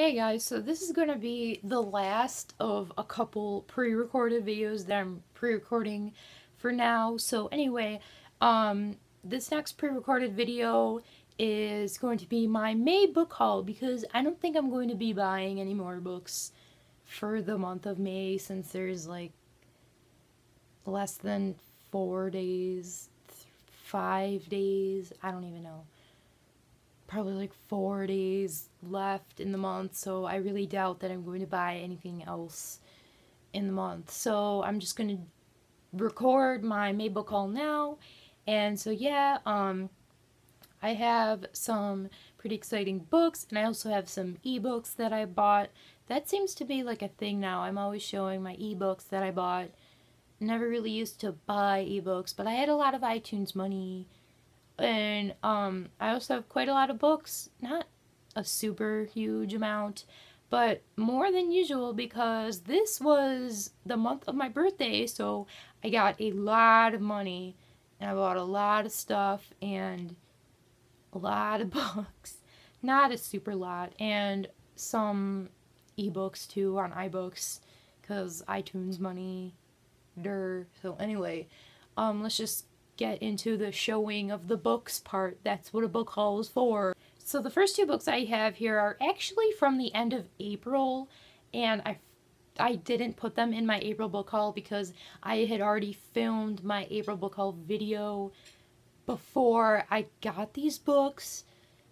Hey guys, so this is going to be the last of a couple pre-recorded videos that I'm pre-recording for now. So anyway, this next pre-recorded video is going to be my May book haul because I don't think I'm going to be buying any more books for the month of May since there's like less than 4 days, 5 days, I don't even know. Probably like 4 days left in the month, so I really doubt that I'm going to buy anything else in the month. So I'm just going to record my May book haul now. And so yeah, I have some pretty exciting books, and I also have some ebooks that I bought. That seems to be like a thing now. I'm always showing my ebooks that I bought. Never really used to buy ebooks, but I had a lot of iTunes money. And I also have quite a lot of books, not a super huge amount, but more than usual because this was the month of my birthday, so I got a lot of money and I bought a lot of stuff and a lot of books. Not a super lot, and some ebooks too on iBooks because iTunes money. So anyway, let's just get into the showing of the books part. That's what a book haul is for. So the first two books I have here are actually from the end of April, and I didn't put them in my April book haul because I had already filmed my April book haul video before I got these books,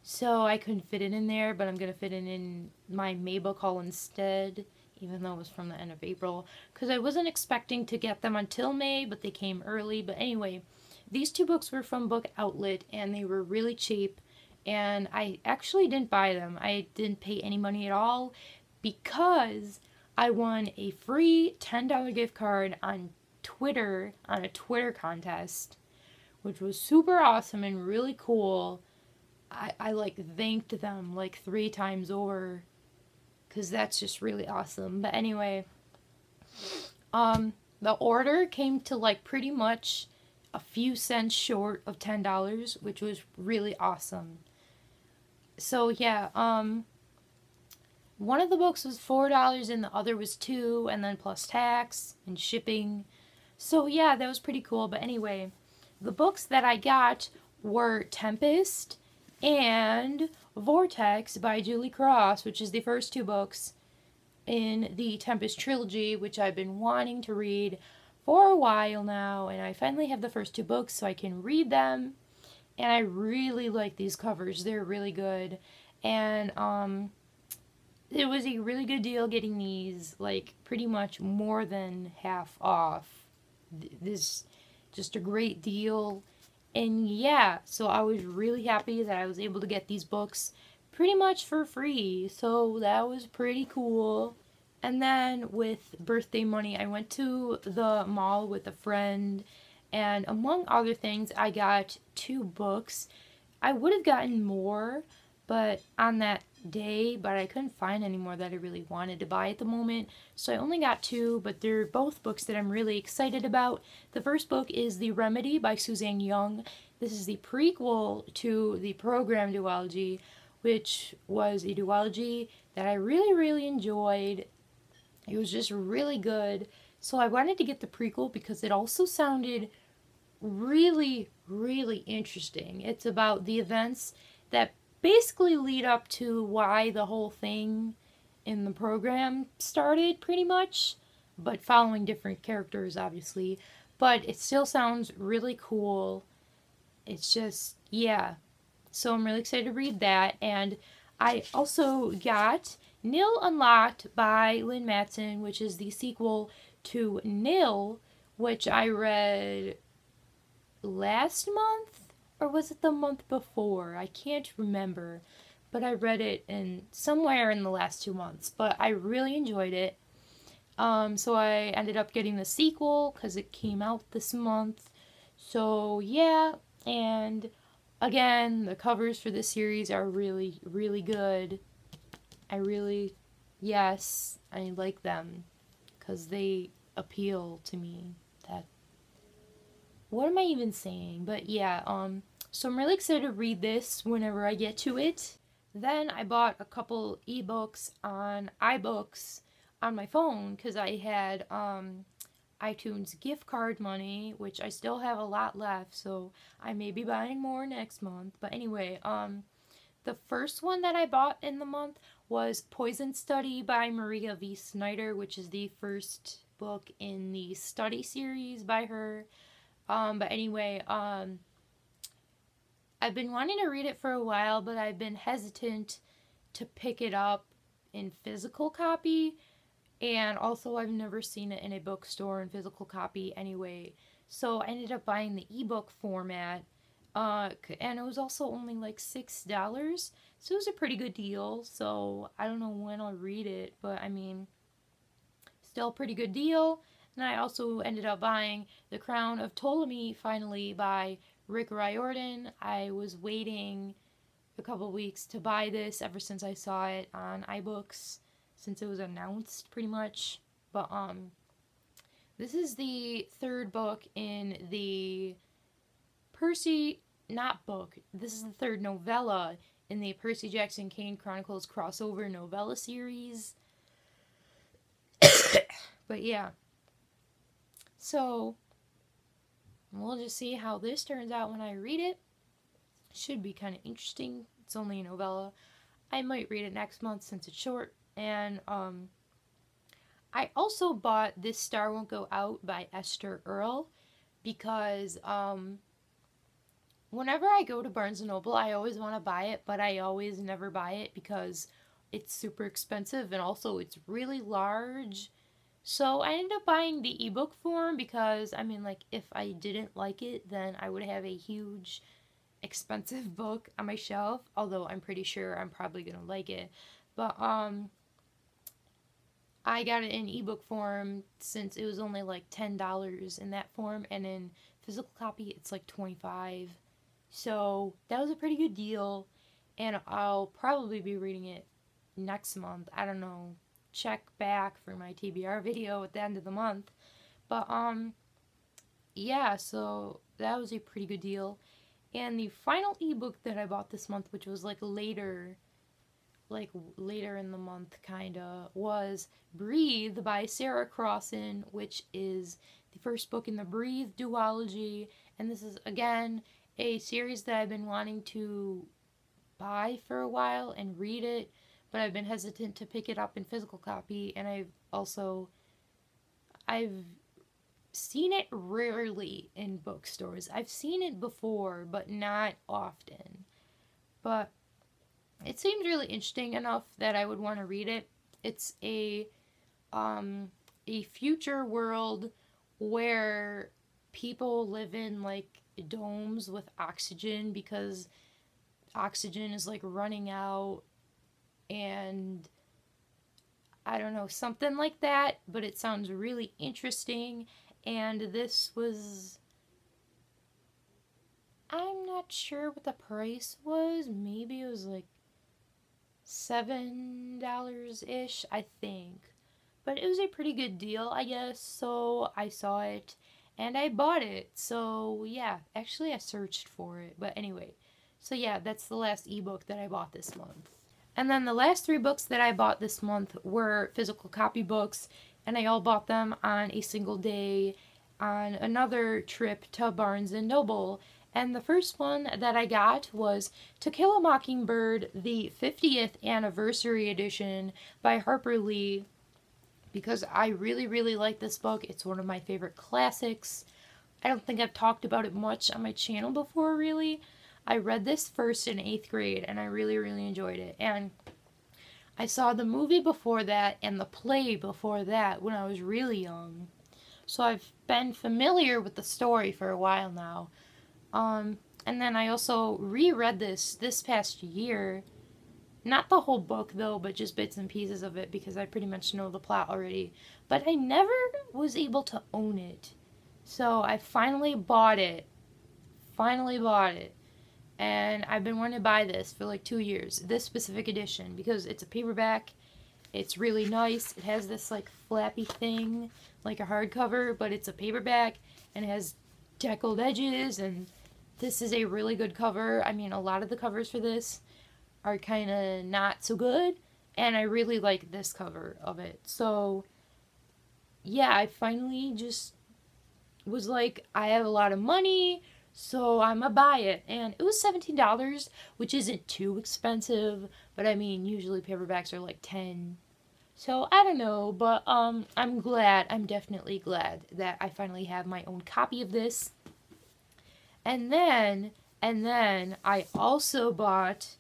so I couldn't fit it in there, but I'm gonna fit it in my May book haul instead, even though it was from the end of April, because I wasn't expecting to get them until May, but they came early. But anyway, these two books were from Book Outlet, and they were really cheap, and I actually didn't buy them. I didn't pay any money at all because I won a free $10 gift card on Twitter, on a Twitter contest, which was super awesome and really cool. I like thanked them like 3 times over because that's just really awesome. But anyway, the order came to like pretty much a few cents short of $10, which was really awesome. So yeah, one of the books was $4 and the other was $2, and then plus tax and shipping. So yeah, that was pretty cool. But anyway, the books that I got were Tempest and Vortex by Julie Cross, which is the first two books in the Tempest trilogy, which I've been wanting to read for a while now, and I finally have the first two books so I can read them. And I really like these covers. They're really good. And it was a really good deal getting these, like pretty much more than half off. This just a great deal. And yeah, so I was really happy that I was able to get these books pretty much for free. So that was pretty cool. And then with birthday money, I went to the mall with a friend, and among other things, I got 2 books. I would have gotten more, but on that day, but I couldn't find any more that I really wanted to buy at the moment. So I only got 2, but they're both books that I'm really excited about. The first book is The Remedy by Suzanne Young. This is the prequel to the Program duology, which was a duology that I really enjoyed. It was just really good. So I wanted to get the prequel because it also sounded really interesting. It's about the events that basically lead up to why the whole thing in the program started, pretty much, but following different characters, obviously. But it still sounds really cool. It's just, yeah. So I'm really excited to read that. And I also got Nil Unlocked by Lynn Matson, which is the sequel to Nil, which I read last month, or was it the month before? I can't remember, but I read it in somewhere in the last 2 months, but I really enjoyed it. So I ended up getting the sequel because it came out this month. So yeah, and again, the covers for this series are really good. Yes, I like them because they appeal to me. What am I even saying? But yeah, so I'm really excited to read this whenever I get to it. Then I bought a couple ebooks on iBooks on my phone because I had iTunes gift card money, which I still have a lot left, so I may be buying more next month. But anyway, the first one that I bought in the month was Poison Study by Maria V. Snyder, which is the first book in the study series by her. But anyway, I've been wanting to read it for a while, but I've been hesitant to pick it up in physical copy. And also, I've never seen it in a bookstore in physical copy anyway. So I ended up buying the ebook format. And it was also only like $6. So it was a pretty good deal. So I don't know when I'll read it, but I mean, still a pretty good deal. And I also ended up buying The Crown of Ptolemy finally by Rick Riordan. I was waiting a couple weeks to buy this ever since I saw it on iBooks, since it was announced pretty much. But this is the third book in the this is the third novella in the Percy Jackson Kane Chronicles crossover novella series. But yeah, so we'll just see how this turns out when I read it. Should be kind of interesting. It's only a novella. I might read it next month since it's short. And I also bought This Star Won't Go Out by Esther Earl because whenever I go to Barnes & Noble, I always want to buy it, but I always never buy it because it's super expensive and also it's really large. So I ended up buying the ebook form because, I mean, like, if I didn't like it, then I would have a huge, expensive book on my shelf, although I'm pretty sure I'm probably gonna like it. But, I got it in ebook form since it was only like $10 in that form, and in physical copy, it's like $25. So that was a pretty good deal, and I'll probably be reading it next month. I don't know. Check back for my TBR video at the end of the month. But yeah, so that was a pretty good deal. And the final ebook that I bought this month, which was like later in the month kinda, was Breathe by Sarah Crossan, which is the first book in the Breathe duology. And this is again a series that I've been wanting to buy for a while and read it, but I've been hesitant to pick it up in physical copy, and I've seen it rarely in bookstores. I've seen it before, but not often. But it seemed really interesting enough that I would want to read it. It's a future world where people live in like domes with oxygen because oxygen is like running out, and I don't know, something like that, but it sounds really interesting. And this was, I'm not sure what the price was. Maybe it was like $7-ish, I think. But it was a pretty good deal, I guess. So I saw it and I bought it. So yeah, actually I searched for it. But anyway, so yeah, that's the last ebook that I bought this month. And then the last 3 books that I bought this month were physical copy books, and I all bought them on a single day on another trip to Barnes & Noble. And the first one that I got was To Kill a Mockingbird, the 50th Anniversary Edition by Harper Lee, because I really, really like this book. It's one of my favorite classics. I don't think I've talked about it much on my channel before, really. I read this first in 8th grade, and I really, really enjoyed it. And I saw the movie before that and the play before that when I was really young. So I've been familiar with the story for a while now. And then I also reread this past year. Not the whole book, though, but just bits and pieces of it because I pretty much know the plot already. But I never was able to own it. So I finally bought it. And I've been wanting to buy this for like 2 years, this specific edition, because it's a paperback, it's really nice, it has this like flappy thing, like a hardcover, but it's a paperback, and it has deckled edges, and this is a really good cover. I mean, a lot of the covers for this are kind of not so good, and I really like this cover of it. So yeah, I finally just was like, I have a lot of money, so I'm gonna buy it. And it was $17, which isn't too expensive, but I mean, usually paperbacks are like 10. So I don't know, but I'm definitely glad that I finally have my own copy of this. And then I also bought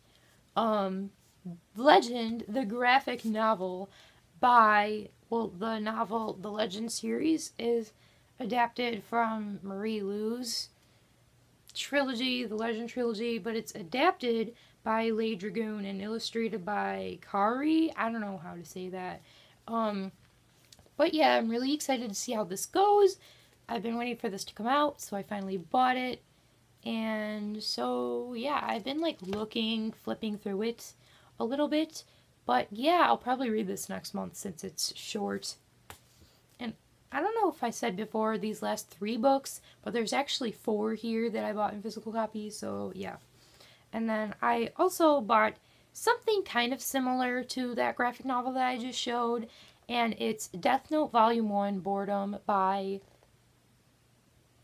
Legend, the graphic novel by, well, the Legend series is adapted from Marie Lu's trilogy, the Legend trilogy, but it's adapted by Leigh Dragoon and illustrated by Kari. I don't know how to say that. But yeah, I'm really excited to see how this goes. I've been waiting for this to come out, so I finally bought it. And so, yeah, I've been like flipping through it a little bit. But yeah, I'll probably read this next month since it's short. And I don't know if I said before these last 3 books, but there's actually 4 here that I bought in physical copies, so yeah. And then I also bought something kind of similar to that graphic novel that I just showed, and it's Death Note Volume 1 Boredom by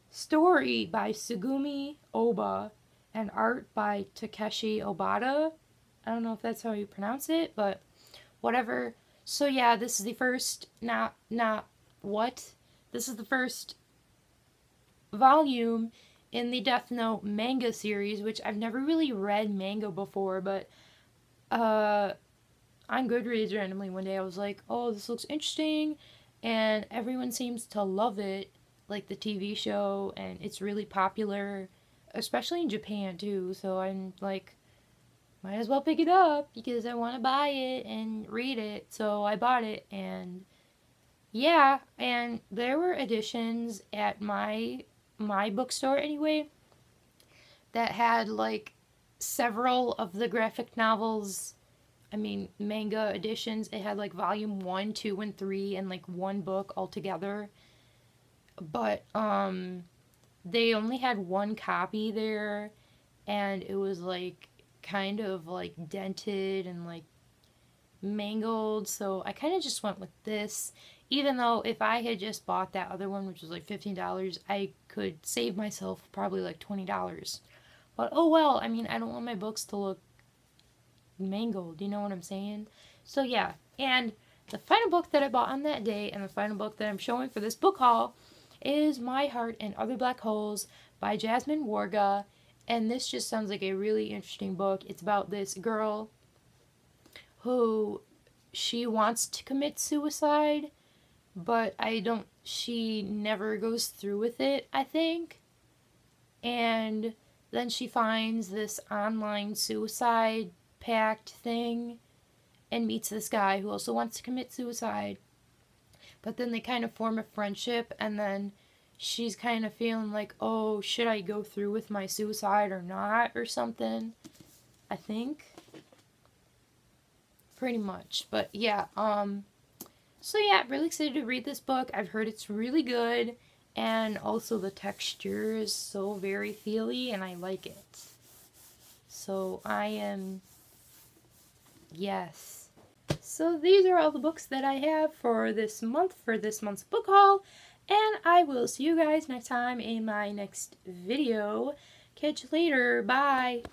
story by Tsugumi Oba and art by Takeshi Obata. I don't know if that's how you pronounce it, but whatever. So yeah, this is the first, this is the first volume in the Death Note manga series, which I've never really read manga before, but on Goodreads randomly one day I was like, oh, this looks interesting, and everyone seems to love it, like the TV show, and it's really popular, especially in Japan too, so I'm like, might as well pick it up because I want to buy it and read it. So I bought it, and yeah, and there were editions at my bookstore anyway that had like several of the graphic novels, I mean manga editions. It had like volume 1, 2, and 3 and like one book altogether. But they only had one copy there, and it was like kind of like dented and like mangled, so I kind of just went with this, even though if I had just bought that other one, which was like $15, I could save myself probably like $20. But oh well, I mean, I don't want my books to look mangled, you know what I'm saying? So yeah, and the final book that I bought on that day, and the final book that I'm showing for this book haul, is My Heart and Other Black Holes by Jasmine Warga. And this just sounds like a really interesting book. It's about this girl who, she wants to commit suicide, but she never goes through with it, I think. And then she finds this online suicide pact thing and meets this guy who also wants to commit suicide. But then they kind of form a friendship, and then she's kind of feeling like, oh, should I go through with my suicide or not, or something, I think. Pretty much. But yeah, so yeah, really excited to read this book. I've heard it's really good, and also the texture is so very feely, and I like it. So yes. So these are all the books that I have for this month's book haul. And I will see you guys next time in my next video. Catch you later. Bye.